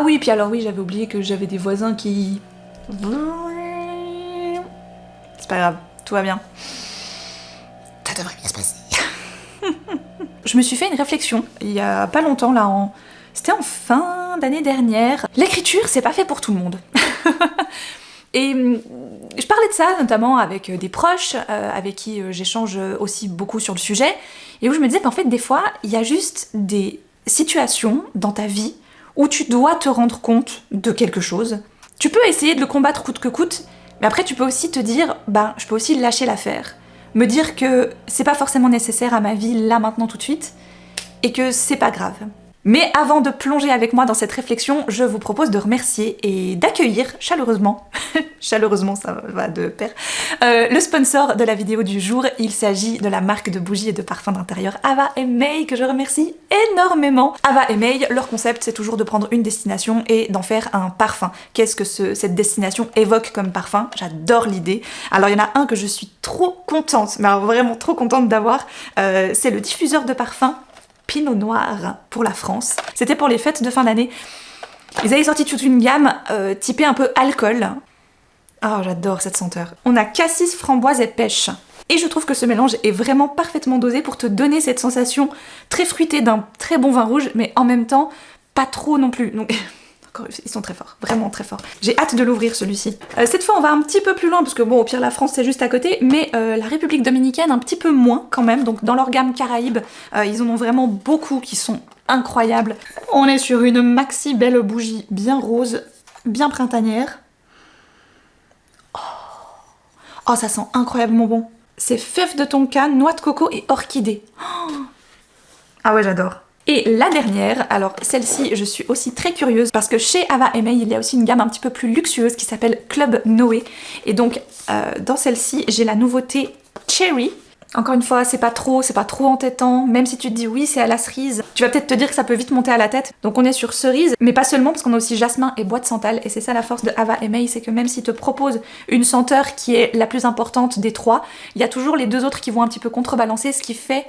Ah oui, puis alors oui, j'avais oublié que j'avais des voisins qui... C'est pas grave, tout va bien. Ça devrait bien se passer. Je me suis fait une réflexion, il y a pas longtemps là, c'était en fin d'année dernière. L'écriture, c'est pas fait pour tout le monde. Et je parlais de ça notamment avec des proches, avec qui j'échange aussi beaucoup sur le sujet, et où je me disais qu'en fait des fois, il y a juste des situations dans ta vie où tu dois te rendre compte de quelque chose. Tu peux essayer de le combattre coûte que coûte, mais après tu peux aussi te dire, ben je peux aussi lâcher l'affaire. Me dire que c'est pas forcément nécessaire à ma vie là maintenant tout de suite, et que c'est pas grave. Mais avant de plonger avec moi dans cette réflexion, je vous propose de remercier et d'accueillir chaleureusement, chaleureusement ça va de pair, le sponsor de la vidéo du jour. Il s'agit de la marque de bougies et de parfums d'intérieur Ava & May, que je remercie énormément. Ava & May, leur concept c'est toujours de prendre une destination et d'en faire un parfum. Qu'est-ce que cette destination évoque comme parfum? J'adore l'idée. Alors il y en a un que je suis trop contente, mais alors vraiment trop contente d'avoir, c'est le diffuseur de parfum Pinot Noir pour la France. C'était pour les fêtes de fin d'année. Ils avaient sorti toute une gamme typée un peu alcool. Oh, j'adore cette senteur. On a cassis, framboise et pêche. Et je trouve que ce mélange est vraiment parfaitement dosé pour te donner cette sensation très fruitée d'un très bon vin rouge, mais en même temps, pas trop non plus. Donc, ils sont très forts, vraiment très forts. J'ai hâte de l'ouvrir celui-ci. Cette fois on va un petit peu plus loin, parce que bon au pire la France c'est juste à côté, mais la République Dominicaine un petit peu moins quand même, donc dans leur gamme Caraïbes, ils en ont vraiment beaucoup qui sont incroyables. On est sur une maxi belle bougie bien rose, bien printanière. Oh ça sent incroyablement bon. C'est fève de tonka, noix de coco et orchidée. Oh. Ah ouais j'adore. Et la dernière, alors celle-ci je suis aussi très curieuse parce que chez Ava & May il y a aussi une gamme un petit peu plus luxueuse qui s'appelle Club Noé, et donc dans celle-ci j'ai la nouveauté Cherry. Encore une fois, c'est pas trop entêtant, même si tu te dis oui c'est à la cerise, tu vas peut-être te dire que ça peut vite monter à la tête. Donc on est sur cerise, mais pas seulement, parce qu'on a aussi jasmin et bois de santal, et c'est ça la force de Ava & May, c'est que même s'ils te proposent une senteur qui est la plus importante des trois, il y a toujours les deux autres qui vont un petit peu contrebalancer, ce qui fait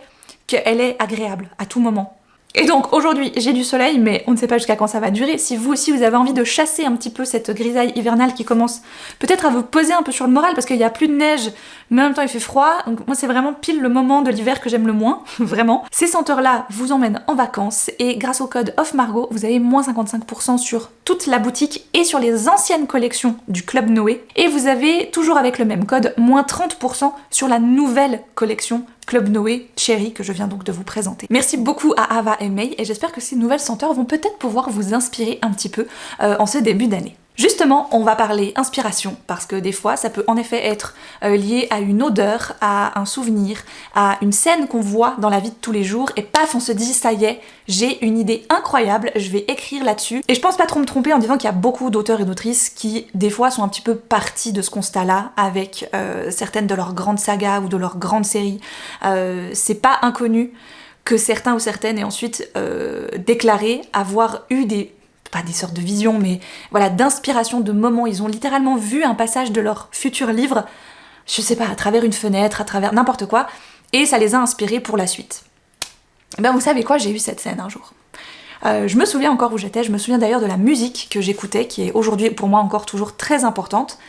qu'elle est agréable à tout moment. Et donc aujourd'hui j'ai du soleil, mais on ne sait pas jusqu'à quand ça va durer. Si vous aussi vous avez envie de chasser un petit peu cette grisaille hivernale qui commence peut-être à vous peser un peu sur le moral parce qu'il n'y a plus de neige, mais en même temps il fait froid, donc moi c'est vraiment pile le moment de l'hiver que j'aime le moins, vraiment. Ces senteurs là vous emmènent en vacances, et grâce au code OFFMARGOT vous avez moins 55% sur toute la boutique et sur les anciennes collections du Club Noé, et vous avez toujours avec le même code moins 30% sur la nouvelle collection Club Noé Cherry que je viens donc de vous présenter. Merci beaucoup à Ava & May, et j'espère que ces nouvelles senteurs vont peut-être pouvoir vous inspirer un petit peu en ce début d'année. Justement, on va parler inspiration, parce que des fois ça peut en effet être lié à une odeur, à un souvenir, à une scène qu'on voit dans la vie de tous les jours, et paf, on se dit ça y est, j'ai une idée incroyable, je vais écrire là-dessus. Et je pense pas trop me tromper en disant qu'il y a beaucoup d'auteurs et d'autrices qui des fois sont un petit peu partis de ce constat-là avec certaines de leurs grandes sagas ou de leurs grandes séries. C'est pas inconnu que certains ou certaines aient ensuite déclaré avoir eu pas des sortes de visions, mais voilà, d'inspiration, de moments. Ils ont littéralement vu un passage de leur futur livre, je sais pas, à travers une fenêtre, à travers n'importe quoi, et ça les a inspirés pour la suite. Et ben vous savez quoi, j'ai eu cette scène un jour. Je me souviens encore où j'étais, je me souviens d'ailleurs de la musique que j'écoutais, qui est aujourd'hui pour moi encore toujours très importante.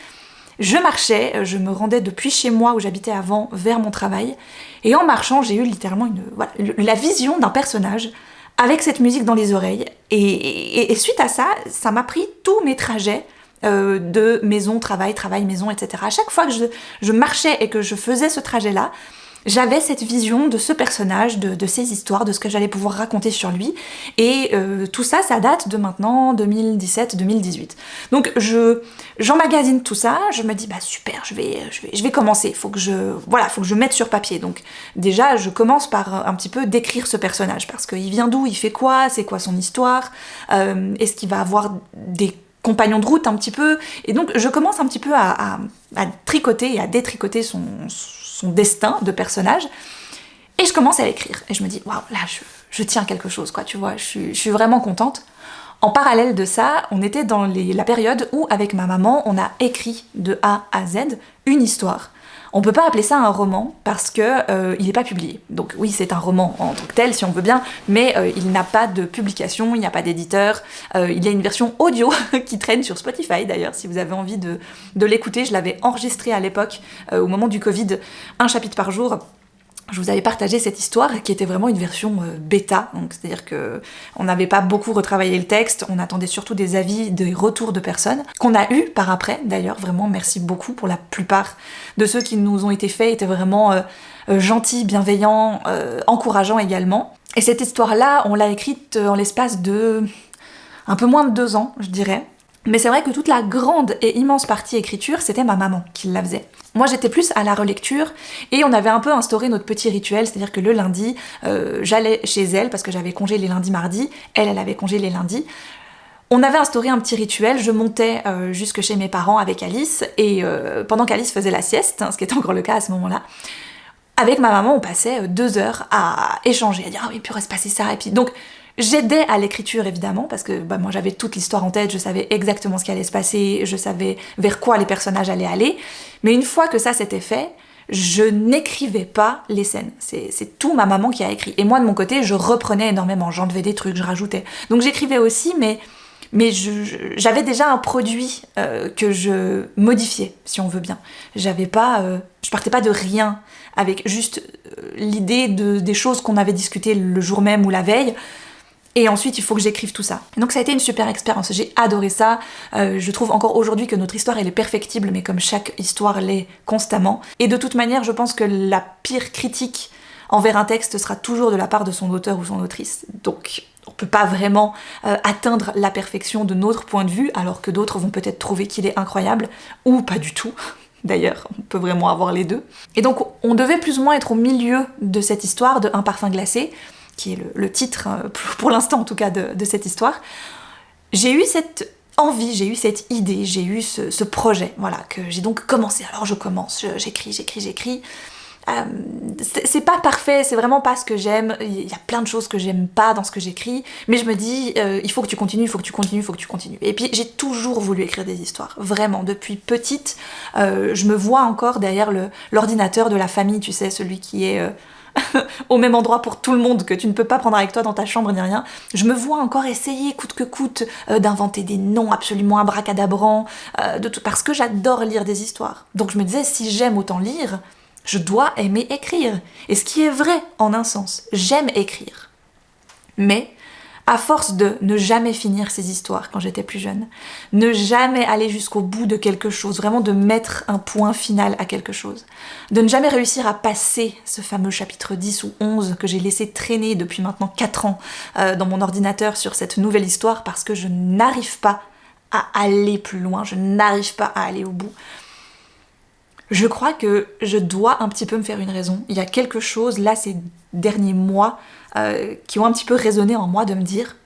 Je marchais, je me rendais depuis chez moi où j'habitais avant vers mon travail, et en marchant j'ai eu littéralement la vision d'un personnage avec cette musique dans les oreilles, et suite à ça, ça m'a pris tous mes trajets de maison, travail, maison, etc. À chaque fois que je marchais et que je faisais ce trajet-là, j'avais cette vision de ce personnage, de ses histoires, de ce que j'allais pouvoir raconter sur lui, et tout ça, ça date de maintenant 2017-2018. Donc j'emmagasine tout ça, je me dis bah super, je vais commencer, faut que je mette sur papier. Donc déjà, je commence par un petit peu décrire ce personnage, parce qu'il vient d'où, il fait quoi, c'est quoi son histoire, est-ce qu'il va avoir des compagnons de route un petit peu, et donc je commence un petit peu à tricoter et à détricoter son destin de personnage, et je commence à l'écrire, et je me dis waouh, là je tiens quelque chose, quoi, tu vois, je suis vraiment contente. En parallèle de ça, on était dans la période où avec ma maman on a écrit de A à Z une histoire. On peut pas appeler ça un roman parce que il n'est pas publié. Donc oui, c'est un roman en tant que tel, si on veut bien, mais il n'a pas de publication, il n'y a pas d'éditeur. Il y a une version audio qui traîne sur Spotify d'ailleurs, si vous avez envie de l'écouter. Je l'avais enregistré à l'époque, au moment du Covid, un chapitre par jour. Je vous avais partagé cette histoire qui était vraiment une version bêta, donc c'est-à-dire que on n'avait pas beaucoup retravaillé le texte, on attendait surtout des avis, des retours de personnes, qu'on a eu par après d'ailleurs, vraiment merci beaucoup pour la plupart de ceux qui nous ont été faits, étaient vraiment gentils, bienveillants, encourageants également. Et cette histoire-là, on l'a écrite en l'espace de un peu moins de 2 ans, je dirais. Mais c'est vrai que toute la grande et immense partie écriture, c'était ma maman qui la faisait. Moi j'étais plus à la relecture et on avait un peu instauré notre petit rituel, c'est-à-dire que le lundi, j'allais chez elle parce que j'avais congé les lundis mardis, elle avait congé les lundis. On avait instauré un petit rituel, je montais jusque chez mes parents avec Alice et pendant qu'Alice faisait la sieste, ce qui était encore le cas à ce moment-là, avec ma maman on passait 2 heures à échanger, à dire ah oui, puis il pourrait se passer ça, et puis donc j'aidais à l'écriture évidemment, parce que moi j'avais toute l'histoire en tête, je savais exactement ce qui allait se passer, je savais vers quoi les personnages allaient aller, mais une fois que ça s'était fait, je n'écrivais pas les scènes, c'est tout ma maman qui a écrit, et moi de mon côté je reprenais énormément, j'enlevais des trucs, je rajoutais, donc j'écrivais aussi, mais j'avais déjà un produit que je modifiais, si on veut bien. Je partais pas de rien, avec juste l'idée des choses qu'on avait discutées le jour même ou la veille, et ensuite il faut que j'écrive tout ça. Et donc ça a été une super expérience, j'ai adoré ça, je trouve encore aujourd'hui que notre histoire elle est perfectible, mais comme chaque histoire l'est constamment, et de toute manière je pense que la pire critique envers un texte sera toujours de la part de son auteur ou son autrice, donc on peut pas vraiment atteindre la perfection de notre point de vue, alors que d'autres vont peut-être trouver qu'il est incroyable, ou pas du tout. D'ailleurs, on peut vraiment avoir les deux. Et donc, on devait plus ou moins être au milieu de cette histoire de Un parfum glacé, qui est le titre, pour l'instant en tout cas, de cette histoire. J'ai eu cette envie, j'ai eu cette idée, j'ai eu ce projet, voilà, que j'ai donc commencé. Alors je commence, j'écris. C'est pas parfait, c'est vraiment pas ce que j'aime, il y a plein de choses que j'aime pas dans ce que j'écris, mais je me dis, il faut que tu continues. Et puis j'ai toujours voulu écrire des histoires, vraiment, depuis petite, je me vois encore derrière l'ordinateur de la famille, tu sais, celui qui est au même endroit pour tout le monde, que tu ne peux pas prendre avec toi dans ta chambre ni rien. Je me vois encore essayer coûte que coûte d'inventer des noms absolument abracadabrants, parce que j'adore lire des histoires. Donc je me disais, si j'aime autant lire, je dois aimer écrire. Et ce qui est vrai en un sens, j'aime écrire. Mais à force de ne jamais finir ces histoires quand j'étais plus jeune, ne jamais aller jusqu'au bout de quelque chose, vraiment de mettre un point final à quelque chose, de ne jamais réussir à passer ce fameux chapitre 10 ou 11 que j'ai laissé traîner depuis maintenant 4 ans dans mon ordinateur sur cette nouvelle histoire parce que je n'arrive pas à aller plus loin, je n'arrive pas à aller au bout. Je crois que je dois un petit peu me faire une raison. Il y a quelque chose, là, ces derniers mois, qui ont un petit peu résonné en moi de me dire,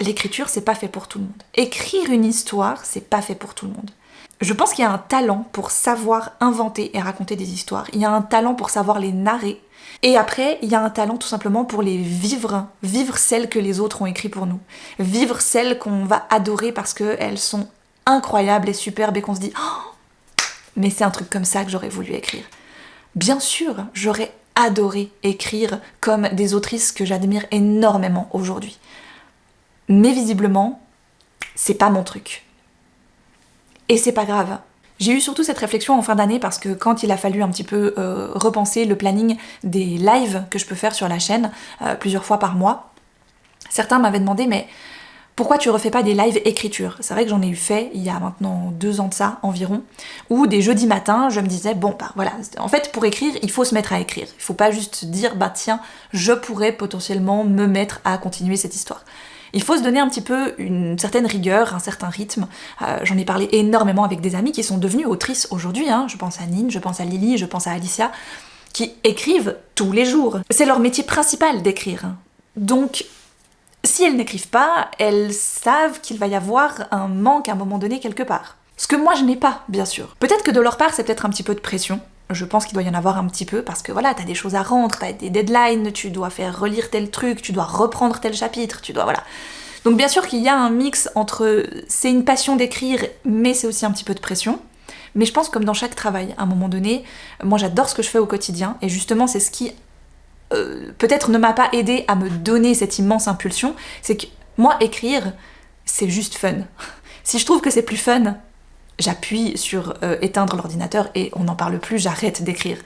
l'écriture, c'est pas fait pour tout le monde. Écrire une histoire, c'est pas fait pour tout le monde. Je pense qu'il y a un talent pour savoir inventer et raconter des histoires. Il y a un talent pour savoir les narrer. Et après, il y a un talent tout simplement pour les vivre celles que les autres ont écrites pour nous. Vivre celles qu'on va adorer parce qu'elles sont incroyables et superbes et qu'on se dit « Oh, mais c'est un truc comme ça que j'aurais voulu écrire. » Bien sûr, j'aurais adoré écrire comme des autrices que j'admire énormément aujourd'hui. Mais visiblement, c'est pas mon truc. Et c'est pas grave. J'ai eu surtout cette réflexion en fin d'année parce que quand il a fallu un petit peu repenser le planning des lives que je peux faire sur la chaîne plusieurs fois par mois, certains m'avaient demandé mais pourquoi tu refais pas des lives écriture? C'est vrai que j'en ai eu fait il y a maintenant 2 ans de ça environ, où des jeudis matins, je me disais voilà, en fait pour écrire, il faut se mettre à écrire. Il faut pas juste dire tiens, je pourrais potentiellement me mettre à continuer cette histoire. Il faut se donner un petit peu une certaine rigueur, un certain rythme. J'en ai parlé énormément avec des amies qui sont devenues autrices aujourd'hui, je pense à Nine, je pense à Lily, je pense à Alicia, qui écrivent tous les jours. C'est leur métier principal d'écrire. Donc, si elles n'écrivent pas, elles savent qu'il va y avoir un manque à un moment donné quelque part. Ce que moi je n'ai pas, bien sûr. Peut-être que de leur part, c'est peut-être un petit peu de pression. Je pense qu'il doit y en avoir un petit peu, parce que voilà, t'as des choses à rendre, t'as des deadlines, tu dois faire relire tel truc, tu dois reprendre tel chapitre, voilà. Donc bien sûr qu'il y a un mix entre c'est une passion d'écrire, mais c'est aussi un petit peu de pression. Mais je pense comme dans chaque travail, à un moment donné, moi j'adore ce que je fais au quotidien, et justement c'est ce qui peut-être ne m'a pas aidé à me donner cette immense impulsion, c'est que moi écrire, c'est juste fun. Si je trouve que c'est plus fun, j'appuie sur éteindre l'ordinateur et on n'en parle plus, j'arrête d'écrire.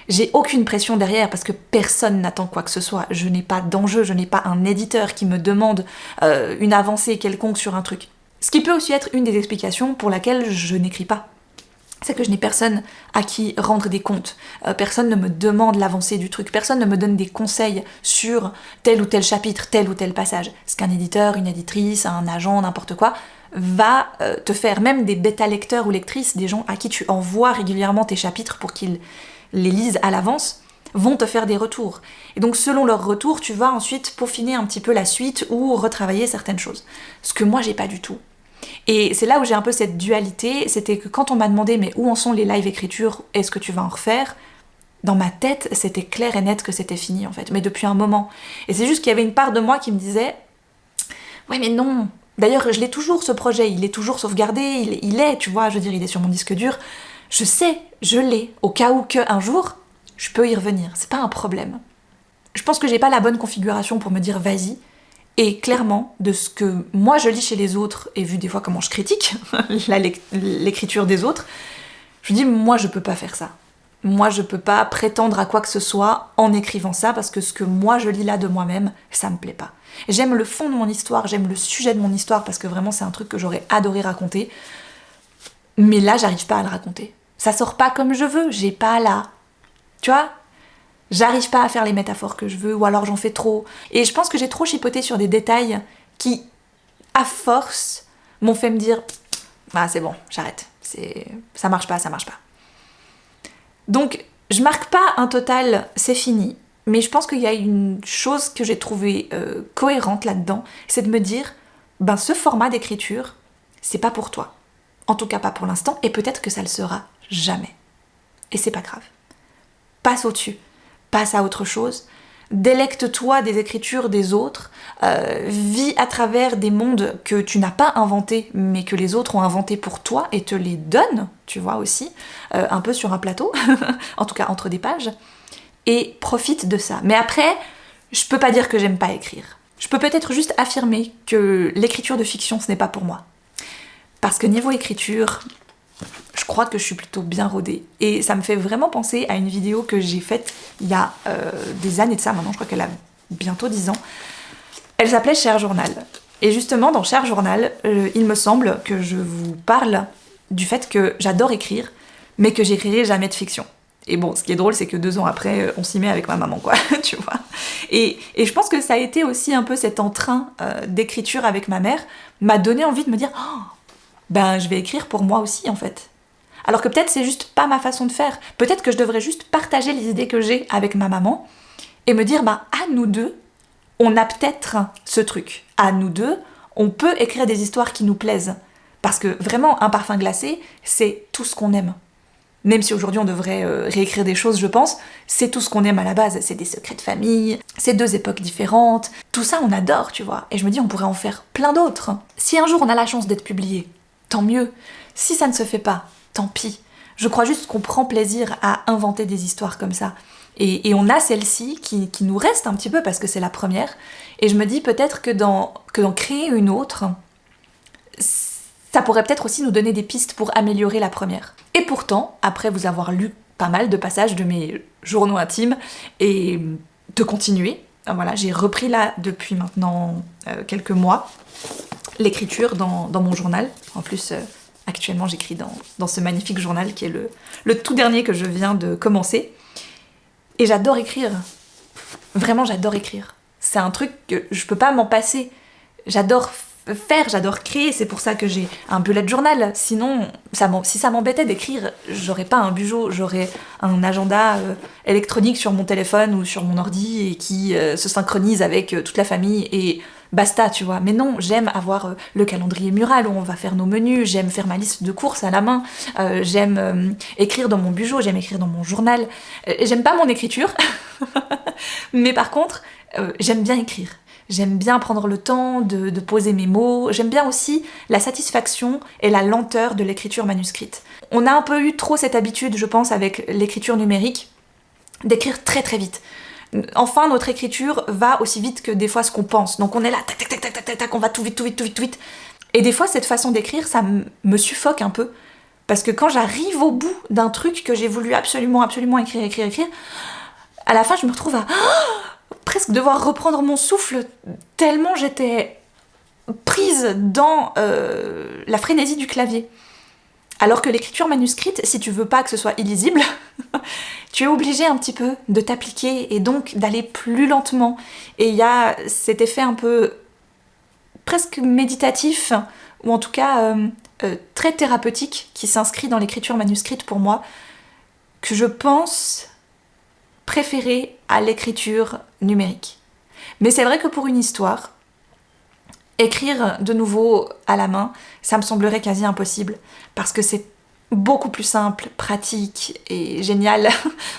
J'ai aucune pression derrière parce que personne n'attend quoi que ce soit. Je n'ai pas d'enjeu, je n'ai pas un éditeur qui me demande une avancée quelconque sur un truc. Ce qui peut aussi être une des explications pour laquelle je n'écris pas. C'est que je n'ai personne à qui rendre des comptes. Personne ne me demande l'avancée du truc. Personne ne me donne des conseils sur tel ou tel chapitre, tel ou tel passage. Ce qu'un éditeur, une éditrice, un agent, n'importe quoi, va te faire. Même des bêta-lecteurs ou lectrices, des gens à qui tu envoies régulièrement tes chapitres pour qu'ils les lisent à l'avance, vont te faire des retours. Et donc selon leurs retours, tu vas ensuite peaufiner un petit peu la suite ou retravailler certaines choses. Ce que moi j'ai pas du tout. Et c'est là où j'ai un peu cette dualité, c'était que quand on m'a demandé mais où en sont les live écritures, est-ce que tu vas en refaire ? Dans ma tête, c'était clair et net que c'était fini en fait, mais depuis un moment. Et c'est juste qu'il y avait une part de moi qui me disait « Ouais mais non !» D'ailleurs, je l'ai toujours ce projet, il est toujours sauvegardé, il est, tu vois, je veux dire, il est sur mon disque dur. Je sais, je l'ai, au cas où qu'un jour, je peux y revenir, c'est pas un problème. Je pense que j'ai pas la bonne configuration pour me dire vas-y, et clairement, de ce que moi je lis chez les autres, et vu des fois comment je critique l'écriture des autres, je me dis moi je peux pas faire ça. Moi je peux pas prétendre à quoi que ce soit en écrivant ça, parce que ce que moi je lis là de moi-même, ça me plaît pas. J'aime le fond de mon histoire, j'aime le sujet de mon histoire, parce que vraiment c'est un truc que j'aurais adoré raconter, mais là j'arrive pas à le raconter. Ça sort pas comme je veux, j'ai pas là. Tu vois ? J'arrive pas à faire les métaphores que je veux, ou alors j'en fais trop. Et je pense que j'ai trop chipoté sur des détails qui, à force, m'ont fait me dire « Ah, c'est bon, j'arrête. Ça marche pas, ça marche pas. » Donc, je marque pas un total « c'est fini », mais je pense qu'il y a une chose que j'ai trouvée cohérente là-dedans, c'est de me dire « Ben, ce format d'écriture, c'est pas pour toi. En tout cas pas pour l'instant, et peut-être que ça le sera jamais. Et c'est pas grave. Passe au-dessus. Passe à autre chose, délecte-toi des écritures des autres, vis à travers des mondes que tu n'as pas inventés, mais que les autres ont inventés pour toi et te les donnent, tu vois aussi, un peu sur un plateau, en tout cas entre des pages, et profite de ça. Mais après, je peux pas dire que j'aime pas écrire. Je peux peut-être juste affirmer que l'écriture de fiction, ce n'est pas pour moi. Parce que niveau écriture, je crois que je suis plutôt bien rodée. Et ça me fait vraiment penser à une vidéo que j'ai faite il y a des années de ça, maintenant je crois qu'elle a bientôt 10 ans. Elle s'appelait Cher Journal. Et justement, dans Cher Journal, il me semble que je vous parle du fait que j'adore écrire, mais que j'écrirai jamais de fiction. Et bon, ce qui est drôle, c'est que 2 ans après, on s'y met avec ma maman, quoi, tu vois. Et je pense que ça a été aussi un peu cet entrain d'écriture avec ma mère, m'a donné envie de me dire oh, ben je vais écrire pour moi aussi, en fait. Alors que peut-être c'est juste pas ma façon de faire. Peut-être que je devrais juste partager les idées que j'ai avec ma maman et me dire, bah, à nous deux, on a peut-être ce truc. À nous deux, on peut écrire des histoires qui nous plaisent. Parce que vraiment, Un parfum glacé, c'est tout ce qu'on aime. Même si aujourd'hui on devrait réécrire des choses, je pense, c'est tout ce qu'on aime à la base. C'est des secrets de famille, c'est 2 époques différentes. Tout ça, on adore, tu vois. Et je me dis, on pourrait en faire plein d'autres. Si un jour on a la chance d'être publié, tant mieux. Si ça ne se fait pas, tant pis. Je crois juste qu'on prend plaisir à inventer des histoires comme ça. Et on a celle-ci qui nous reste un petit peu parce que c'est la première. Et je me dis peut-être que d'en créer une autre, ça pourrait peut-être aussi nous donner des pistes pour améliorer la première. Et pourtant, après vous avoir lu pas mal de passages de mes journaux intimes et de continuer, voilà, j'ai repris là depuis maintenant quelques mois l'écriture dans mon journal. En plus, actuellement j'écris dans ce magnifique journal qui est le tout dernier que je viens de commencer. Et j'adore écrire. Vraiment, j'adore écrire. C'est un truc que je peux pas m'en passer. J'adore faire, j'adore créer. C'est pour ça que j'ai un bullet journal. Sinon, si ça m'embêtait d'écrire, j'aurais pas un bugeot, j'aurais un agenda électronique sur mon téléphone ou sur mon ordi et qui se synchronise avec toute la famille et basta, tu vois. Mais non, j'aime avoir le calendrier mural où on va faire nos menus, j'aime faire ma liste de courses à la main, j'aime écrire dans mon bugeot, j'aime écrire dans mon journal. J'aime pas mon écriture, mais par contre, j'aime bien écrire. J'aime bien prendre le temps de poser mes mots. J'aime bien aussi la satisfaction et la lenteur de l'écriture manuscrite. On a un peu eu trop cette habitude, je pense, avec l'écriture numérique, d'écrire très très vite. Enfin, notre écriture va aussi vite que des fois ce qu'on pense. Donc on est là, tac tac tac tac tac tac, on va tout vite, tout vite, tout vite, tout vite. Et des fois, cette façon d'écrire, ça me suffoque un peu. Parce que quand j'arrive au bout d'un truc que j'ai voulu absolument écrire, à la fin, je me retrouve à presque devoir reprendre mon souffle tellement j'étais prise dans la frénésie du clavier. Alors que l'écriture manuscrite, si tu veux pas que ce soit illisible, tu es obligé un petit peu de t'appliquer et donc d'aller plus lentement. Et il y a cet effet un peu presque méditatif, ou en tout cas très thérapeutique, qui s'inscrit dans l'écriture manuscrite pour moi, que je pense préférer à l'écriture numérique. Mais c'est vrai que pour une histoire, écrire de nouveau à la main, ça me semblerait quasi impossible, parce que c'est beaucoup plus simple, pratique et génial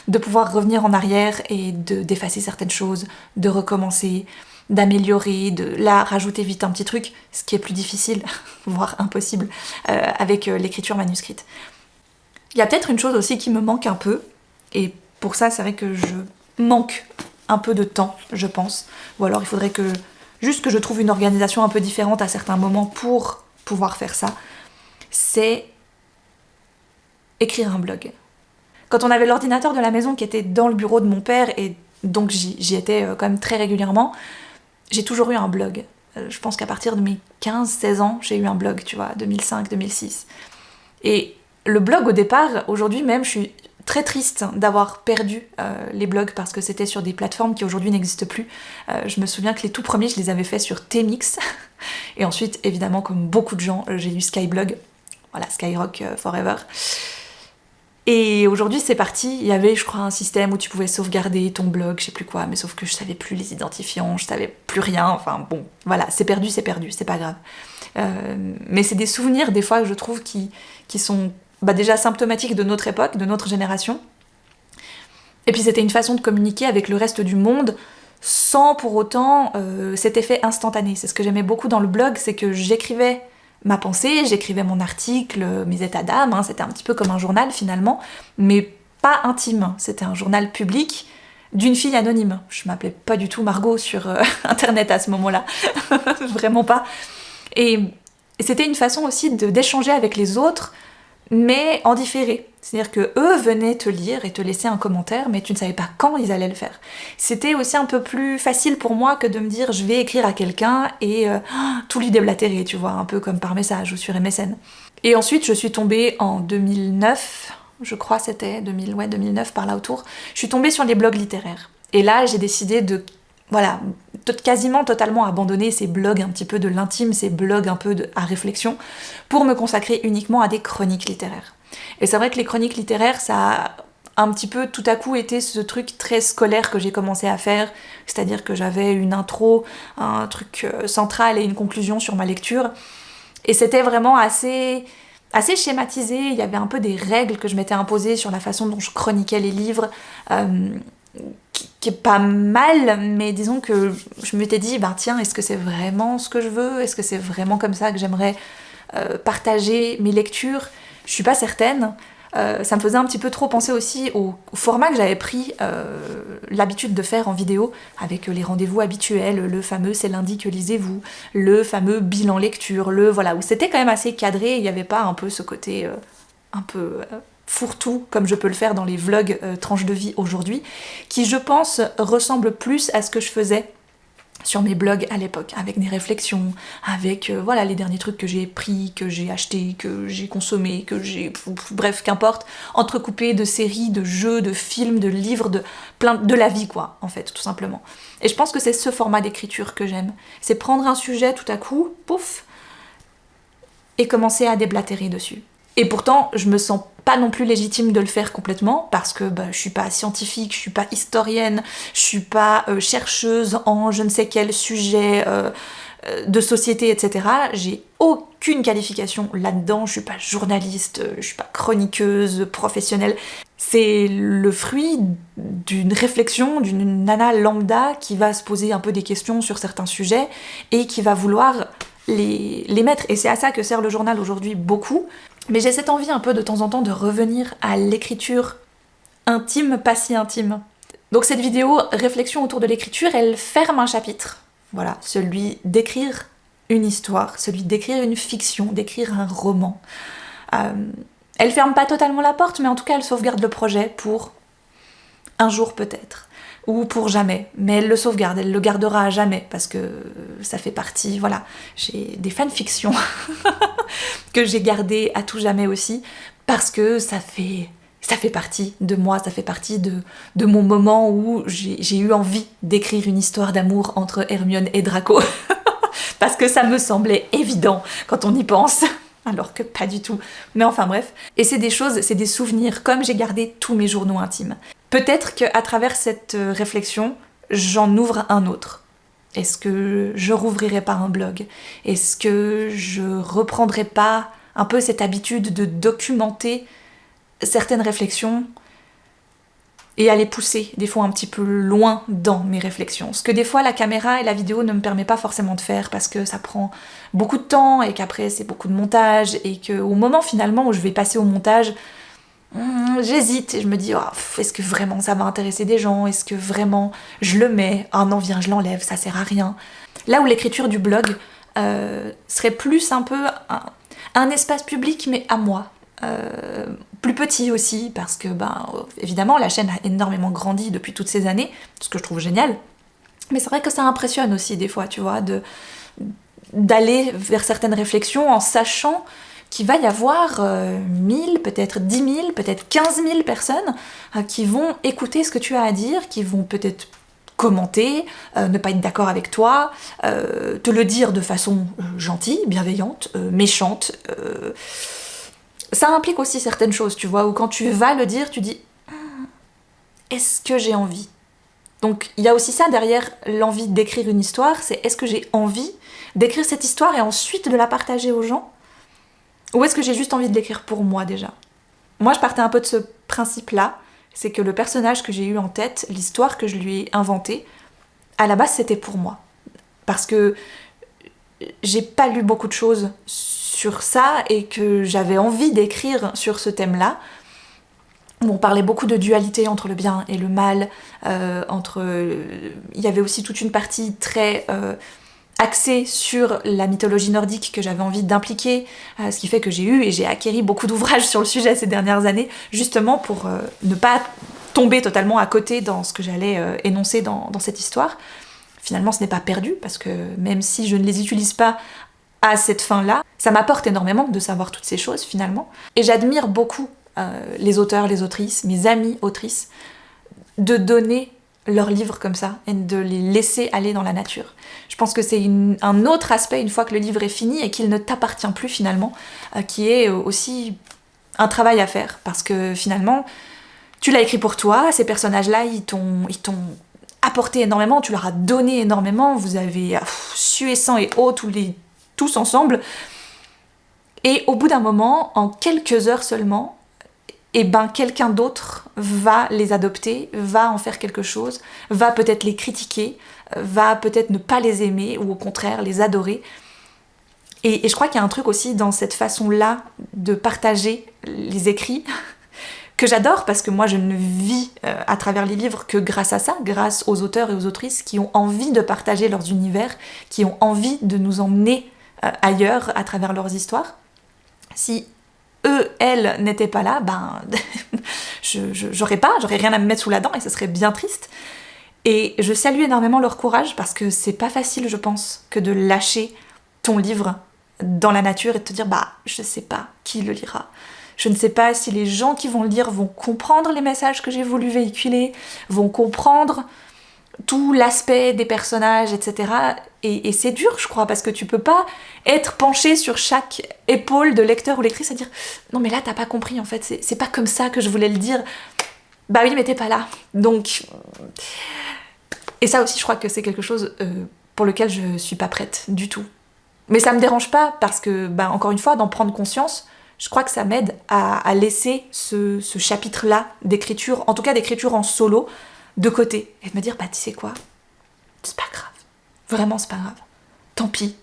de pouvoir revenir en arrière et d'effacer certaines choses, de recommencer, d'améliorer, de là rajouter vite un petit truc, ce qui est plus difficile, voire impossible, avec l'écriture manuscrite. Il y a peut-être une chose aussi qui me manque un peu, et pour ça c'est vrai que je manque un peu de temps, je pense, ou alors il faudrait que je trouve une organisation un peu différente à certains moments pour pouvoir faire ça, c'est écrire un blog. Quand on avait l'ordinateur de la maison qui était dans le bureau de mon père, et donc j'y étais quand même très régulièrement, j'ai toujours eu un blog. Je pense qu'à partir de mes 15-16 ans, j'ai eu un blog, tu vois, 2005-2006. Et le blog au départ, aujourd'hui même, je suis très triste d'avoir perdu les blogs parce que c'était sur des plateformes qui aujourd'hui n'existent plus. Je me souviens que les tout premiers, je les avais faits sur Tmix. Et ensuite, évidemment, comme beaucoup de gens, j'ai eu Skyblog. Voilà, Skyrock Forever. Et aujourd'hui, c'est parti. Il y avait, je crois, un système où tu pouvais sauvegarder ton blog, je sais plus quoi, mais sauf que je savais plus les identifiants, je savais plus rien. Enfin bon, voilà, c'est perdu, c'est pas grave. Mais c'est des souvenirs, des fois, que je trouve qui sont déjà symptomatiques de notre époque, de notre génération. Et puis c'était une façon de communiquer avec le reste du monde sans pour autant cet effet instantané. C'est ce que j'aimais beaucoup dans le blog, c'est que j'écrivais ma pensée, j'écrivais mon article, mes états d'âme, hein, c'était un petit peu comme un journal finalement, mais pas intime, c'était un journal public d'une fille anonyme. Je m'appelais pas du tout Margot sur internet à ce moment-là, vraiment pas. Et c'était une façon aussi d'échanger avec les autres, mais en différé. C'est-à-dire que eux venaient te lire et te laisser un commentaire, mais tu ne savais pas quand ils allaient le faire. C'était aussi un peu plus facile pour moi que de me dire je vais écrire à quelqu'un et tout lui déblatérer, tu vois, un peu comme par message ou sur MSN. Et ensuite, je suis tombée en 2009, je crois c'était 2009 par là autour, je suis tombée sur les blogs littéraires. Et là, j'ai décidé de quasiment totalement abandonner ces blogs un petit peu de l'intime, ces blogs un peu à réflexion, pour me consacrer uniquement à des chroniques littéraires. Et c'est vrai que les chroniques littéraires, ça a un petit peu tout à coup été ce truc très scolaire que j'ai commencé à faire, c'est-à-dire que j'avais une intro, un truc central et une conclusion sur ma lecture, et c'était vraiment assez schématisé, il y avait un peu des règles que je m'étais imposées sur la façon dont je chroniquais les livres, qui est pas mal, mais disons que je m'étais dit, tiens, est-ce que c'est vraiment ce que je veux ? Est-ce que c'est vraiment comme ça que j'aimerais partager mes lectures ? Je suis pas certaine. Ça me faisait un petit peu trop penser aussi au format que j'avais pris l'habitude de faire en vidéo, avec les rendez-vous habituels, le fameux c'est lundi que lisez-vous, le fameux bilan lecture, où c'était quand même assez cadré, il n'y avait pas un peu ce côté un peu fourre-tout, comme je peux le faire dans les vlogs tranches de vie aujourd'hui, qui je pense ressemble plus à ce que je faisais sur mes blogs à l'époque, avec des réflexions, avec les derniers trucs que j'ai pris, que j'ai achetés, que j'ai consommés, bref, qu'importe, entrecoupés de séries, de jeux, de films, de livres, de la vie quoi, en fait, tout simplement. Et je pense que c'est ce format d'écriture que j'aime. C'est prendre un sujet tout à coup, pouf, et commencer à déblatérer dessus. Et pourtant, je me sens pas non plus légitime de le faire complètement, parce que je suis pas scientifique, je suis pas historienne, je suis pas chercheuse en je ne sais quel sujet de société, etc. J'ai aucune qualification là-dedans, je suis pas journaliste, je suis pas chroniqueuse, professionnelle. C'est le fruit d'une réflexion d'une nana lambda qui va se poser un peu des questions sur certains sujets et qui va vouloir les mettre. Et c'est à ça que sert le journal aujourd'hui beaucoup. Mais j'ai cette envie un peu de temps en temps de revenir à l'écriture intime, pas si intime. Donc cette vidéo, réflexion autour de l'écriture, elle ferme un chapitre. Voilà, celui d'écrire une histoire, celui d'écrire une fiction, d'écrire un roman. Elle ferme pas totalement la porte, mais en tout cas elle sauvegarde le projet pour un jour peut-être, ou pour jamais. Mais elle le sauvegarde, elle le gardera à jamais, parce que ça fait partie, voilà. J'ai des fanfictions que j'ai gardées à tout jamais aussi, parce que ça fait partie de moi, ça fait partie de mon moment où j'ai eu envie d'écrire une histoire d'amour entre Hermione et Draco. Parce que ça me semblait évident quand on y pense, alors que pas du tout. Mais enfin bref. Et c'est des choses, c'est des souvenirs, comme j'ai gardé tous mes journaux intimes. Peut-être qu'à travers cette réflexion, j'en ouvre un autre. Est-ce que je rouvrirai pas un blog? Est-ce que je reprendrai pas un peu cette habitude de documenter certaines réflexions et à les pousser des fois un petit peu loin dans mes réflexions. Ce que des fois la caméra et la vidéo ne me permet pas forcément de faire parce que ça prend beaucoup de temps et qu'après c'est beaucoup de montage et qu'au moment finalement où je vais passer au montage, j'hésite et je me dis est-ce que vraiment ça va intéresser des gens? Est-ce que vraiment je le mets? Ah non viens je l'enlève, ça sert à rien. Là où l'écriture du blog serait plus un peu un espace public mais à moi. Plus petit aussi parce que évidemment la chaîne a énormément grandi depuis toutes ces années, ce que je trouve génial, mais c'est vrai que ça impressionne aussi des fois, tu vois, d'aller vers certaines réflexions en sachant qu'il va y avoir 1000, peut-être 10 000, peut-être 15 000 personnes qui vont écouter ce que tu as à dire, qui vont peut-être commenter, ne pas être d'accord avec toi, te le dire de façon gentille, bienveillante, méchante. Ça implique aussi certaines choses, tu vois, où quand tu vas le dire, tu dis est-ce que j'ai envie? Donc il y a aussi ça derrière l'envie d'écrire une histoire, c'est est-ce que j'ai envie d'écrire cette histoire et ensuite de la partager aux gens? Ou est-ce que j'ai juste envie de l'écrire pour moi déjà? Moi je partais un peu de ce principe-là, c'est que le personnage que j'ai eu en tête, l'histoire que je lui ai inventée, à la base c'était pour moi. Parce que j'ai pas lu beaucoup de choses sur ça et que j'avais envie d'écrire sur ce thème-là. On parlait beaucoup de dualité entre le bien et le mal, il y avait aussi toute une partie très axée sur la mythologie nordique que j'avais envie d'impliquer, ce qui fait que j'ai acquéri beaucoup d'ouvrages sur le sujet ces dernières années, justement pour ne pas tomber totalement à côté dans ce que j'allais énoncer dans cette histoire. Finalement, ce n'est pas perdu, parce que même si je ne les utilise pas à cette fin-là, ça m'apporte énormément de savoir toutes ces choses, finalement. Et j'admire beaucoup les auteurs, les autrices, mes amies autrices, de donner leurs livres comme ça, et de les laisser aller dans la nature. Je pense que c'est un autre aspect, une fois que le livre est fini, et qu'il ne t'appartient plus, finalement, qui est aussi un travail à faire, parce que, finalement, tu l'as écrit pour toi, ces personnages-là, ils t'ont apporté énormément, tu leur as donné énormément, vous avez sué sang et eau tous ensemble, et au bout d'un moment, en quelques heures seulement, quelqu'un d'autre va les adopter, va en faire quelque chose, va peut-être les critiquer, va peut-être ne pas les aimer, ou au contraire les adorer. Et je crois qu'il y a un truc aussi dans cette façon-là de partager les écrits, que j'adore, parce que moi je ne vis à travers les livres que grâce à ça, grâce aux auteurs et aux autrices qui ont envie de partager leurs univers, qui ont envie de nous emmener ailleurs à travers leurs histoires. Si elles n'étaient pas là, j'aurais rien à me mettre sous la dent et ce serait bien triste. Et je salue énormément leur courage, parce que c'est pas facile, je pense, que de lâcher ton livre dans la nature et de te dire je sais pas qui le lira. Je ne sais pas si les gens qui vont le lire vont comprendre les messages que j'ai voulu véhiculer, vont comprendre tout l'aspect des personnages, etc. Et c'est dur, je crois, parce que tu peux pas être penché sur chaque épaule de lecteur ou lectrice et dire « Non mais là t'as pas compris, en fait, c'est pas comme ça que je voulais le dire. » Bah oui, mais t'es pas là. Donc... Et ça aussi, je crois que c'est quelque chose pour lequel je suis pas prête du tout. Mais ça me dérange pas parce que, bah, encore une fois, d'en prendre conscience, je crois que ça m'aide à laisser ce chapitre-là d'écriture, en tout cas d'écriture en solo, de côté. Et de me dire, bah tu sais quoi, c'est pas grave. Vraiment, c'est pas grave. Tant pis.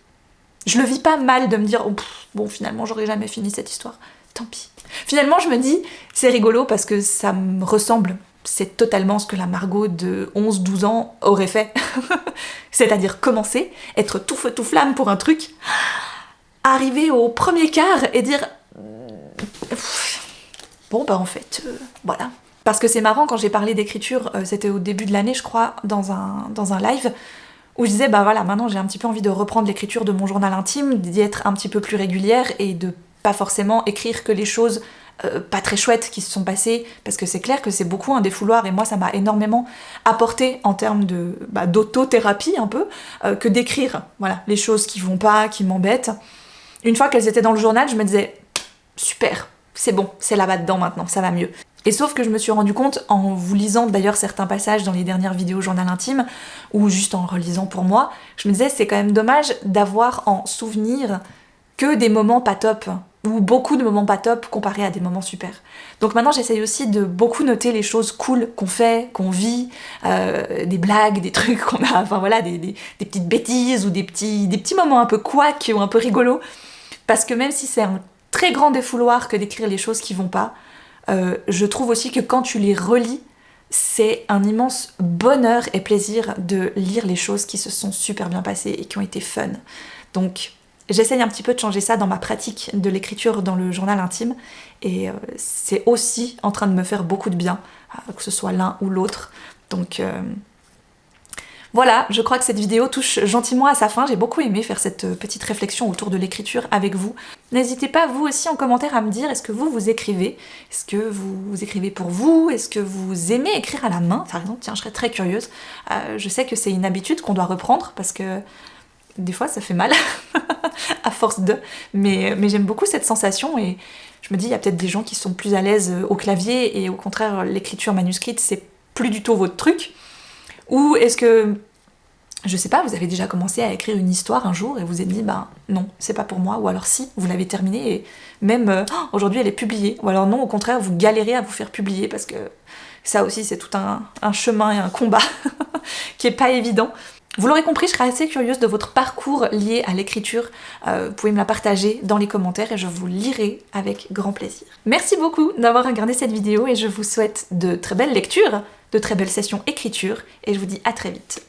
Je le vis pas mal de me dire, oh, bon, finalement, j'aurais jamais fini cette histoire. Tant pis. Finalement, je me dis, c'est rigolo parce que ça me ressemble. C'est totalement ce que la Margot de 11-12 ans aurait fait. C'est-à-dire commencer, être tout feu tout flamme pour un truc, arriver au premier quart et dire bon bah en fait, voilà. Parce que c'est marrant, quand j'ai parlé d'écriture, c'était au début de l'année je crois, dans un live, où je disais bah voilà, maintenant j'ai un petit peu envie de reprendre l'écriture de mon journal intime, d'y être un petit peu plus régulière et de pas forcément écrire que les choses pas très chouettes qui se sont passées, parce que c'est clair que c'est beaucoup un défouloir et moi ça m'a énormément apporté en termes de d'autothérapie un peu, que d'écrire voilà, les choses qui vont pas, qui m'embêtent. Une fois qu'elles étaient dans le journal, je me disais super, c'est bon, c'est là-bas dedans maintenant, ça va mieux. Et sauf que je me suis rendu compte, en vous lisant d'ailleurs certains passages dans les dernières vidéos journal intime, ou juste en relisant pour moi, je me disais c'est quand même dommage d'avoir en souvenir que des moments pas top, ou beaucoup de moments pas top comparés à des moments super. Donc maintenant j'essaye aussi de beaucoup noter les choses cool qu'on fait, qu'on vit, des blagues, des trucs qu'on a, enfin voilà, des petites bêtises ou des petits moments un peu couacs ou un peu rigolos, parce que même si c'est un très grand défouloir que d'écrire les choses qui vont pas, je trouve aussi que quand tu les relis, c'est un immense bonheur et plaisir de lire les choses qui se sont super bien passées et qui ont été fun. Donc j'essaye un petit peu de changer ça dans ma pratique de l'écriture dans le journal intime, et c'est aussi en train de me faire beaucoup de bien, que ce soit l'un ou l'autre. Donc voilà, je crois que cette vidéo touche gentiment à sa fin. J'ai beaucoup aimé faire cette petite réflexion autour de l'écriture avec vous. N'hésitez pas, vous aussi, en commentaire à me dire, est-ce que vous écrivez? Est-ce que vous écrivez pour vous? Est-ce que vous aimez écrire à la main, par exemple? Tiens, je serais très curieuse. Je sais que c'est une habitude qu'on doit reprendre, parce que des fois, ça fait mal, à force de... Mais j'aime beaucoup cette sensation, et je me dis, il y a peut-être des gens qui sont plus à l'aise au clavier, et au contraire, l'écriture manuscrite, c'est plus du tout votre truc. Ou est-ce que, je sais pas, vous avez déjà commencé à écrire une histoire un jour et vous êtes dit, bah non, c'est pas pour moi, ou alors si, vous l'avez terminée et même aujourd'hui elle est publiée, ou alors non, au contraire, vous galérez à vous faire publier, parce que ça aussi c'est tout un chemin et un combat qui est pas évident. Vous l'aurez compris, je serais assez curieuse de votre parcours lié à l'écriture. Vous pouvez me la partager dans les commentaires et je vous lirai avec grand plaisir. Merci beaucoup d'avoir regardé cette vidéo et je vous souhaite de très belles lectures, de très belles sessions écriture, et je vous dis à très vite.